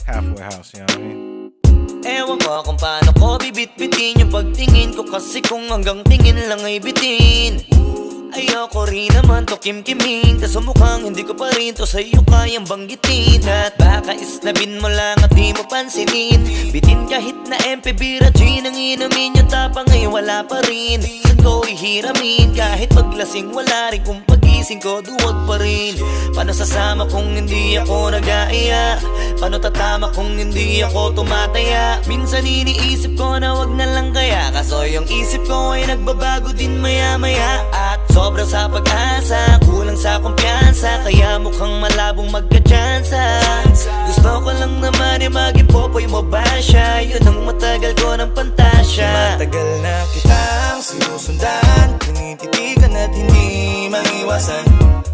halfway house, you know what I mean? Ewan ko kung paano ko bibit-bitin yung pagtingin ko, kasi kung hanggang tingin lang ay bitin. Ayoko rin naman to kim-kimin, kaso mukhang hindi ko pa rin to sa'yo kayang banggitin. At baka isnabin mo lang at di mo pansinin, bitin kahit na MP Bira Gin ang inumin, yung tapang ay wala pa rin. Saan ko ihiramin, kahit paglasing wala rin, kung pagising ko duwag pa rin. Paano sasama kung hindi ako nag-aaya? Paano tatama kung hindi ako tumataya? Minsan iniisip ko na wag na lang kaya, kaso yung isip ko ay nagbabago din maya-maya. At sobrang sa pag-asa, kulang sa kumpiyansa, kaya mukhang malabong magka-tsansa. Gusto ko lang naman yung mag-ipopoy mo ba siya? Yun ang matagal ko ng pantasya. Matagal na kitang sinusundan, tinititigan at hindi maiwasan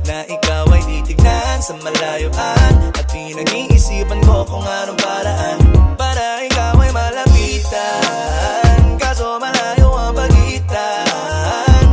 na ikaw ay titignan sa malayuan. At pinag-iisipan ko kung anong paraan para ikaw ay malapitan, kaso malayo ang pagitan.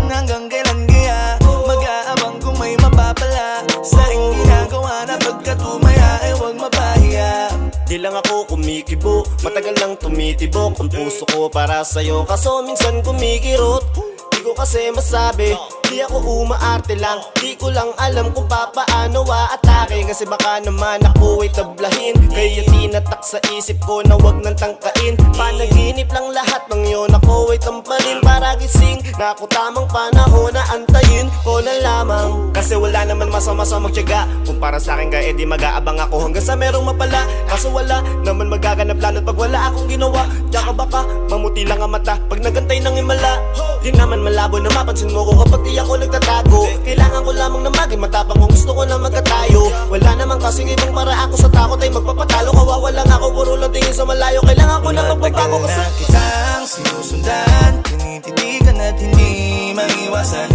Hanggang kailan kaya mag-aabang kung may mapapala sa iyong ginagawa na pagkatumaya ay huwag mapahiya. Di lang ako kumikibo, matagal lang tumitibok ang puso ko para sa'yo, kaso minsan kumikirot. Di ko kasi masabi, di ako umaarte lang, di ko lang alam kung papaano aatake. Kasi baka naman ako ay tablahin, kaya tinatak sa isip ko na wag nang tangkain. Panaginip lang lahat ng yun, ako ay tamparin para gising na ako tamang panahon na antayin ko na lamang. Kasi wala naman masama sa magtiyaga, kung para sa akin kaya edi mag-aabang ako hanggang sa merong mapala. Kaso wala naman magaganap lalo't pag wala akong ginawa. Tsaka baka mamuti lang ang mata pag nagantay ng himala. Di naman malabo na mapansin mo ko kapag di ako nagtatago. Kailangan ko lamang na maging matapang kung gusto ko na magkatayo. Wala naman kasing ibang para ako sa takot ay magpapatalo. Kawawa lang ako, puro lang tingin sa malayo. Kailangan ko na magbabago kasi na kitang sinusundan, tinititigan at hindi maiwasan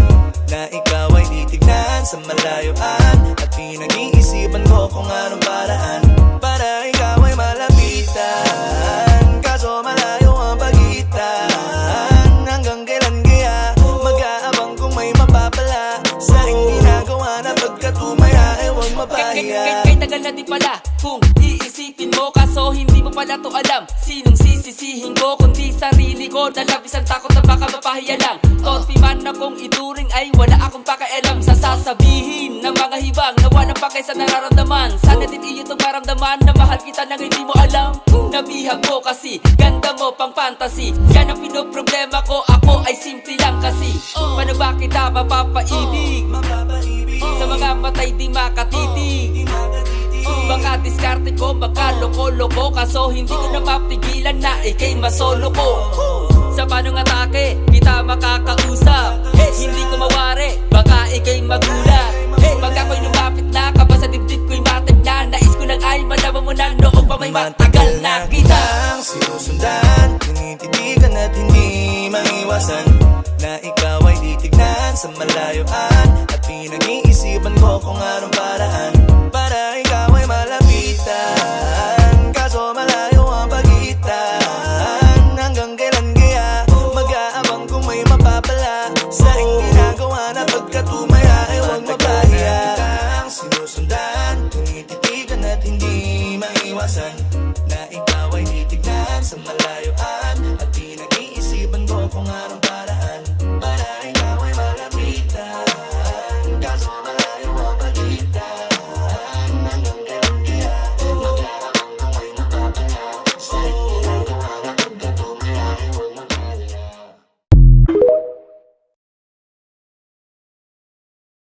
na ikaw ay titignan sa malayuan. At pinag-iisipan ko kung anong paraan para ikaw ay malapitan, kaso malayo ang pagitan. Hanggang kailan kaya mag-aabang kung may mapapala sa iyong ginagawa na pagkatumaya ay huwag mapahiya. Kay tagal na di pala kung iisipin mo, kaso hindi mo pala to alam. Sinong sisisihin ko kundi sarili ko, na labis ang takot na baka mapahiya lang. Torpe man akong ituring ay wala akong pakialam sa sasabihin ng mga hibang na walang pakay sa nararamdaman. Sana din iyo itong maramdaman na mahal kita nang hindi mo alam. Nabihag mo kasi, ganda mo pang fantasy, yan ang pinoproblema ko, ako ay simple lang kasi. Paano ba kita mapapaibig sa mga matay di makatitig? Baka diskarte ko, baka loko-loko, kaso hindi ko na mapigilan na ikay masolo ko. Sa panong atake, kita makakausap, hindi ko mawari, baka ikay magulat. Pag ako'y lumapit na, kaba sa dibdib ko'y matag na, nais ko lang ay malaman mo na noong pa may matagal na kita sinusundan, tinititigan at hindi maiwasan na ikaw ay titignan sa malayuan. At pinag-iisipan ko kung anong paraan para ikaw ay malapitan, kaso malayo ang pagitan. Hanggang kailan kaya mag-aabang kung may mapapala sa iyong ginagawa na pagkatumaya ay huwag mapahiya. Sinusundan, tinititigan at hindi maiwasan na ikaw ay titignan sa malayuan.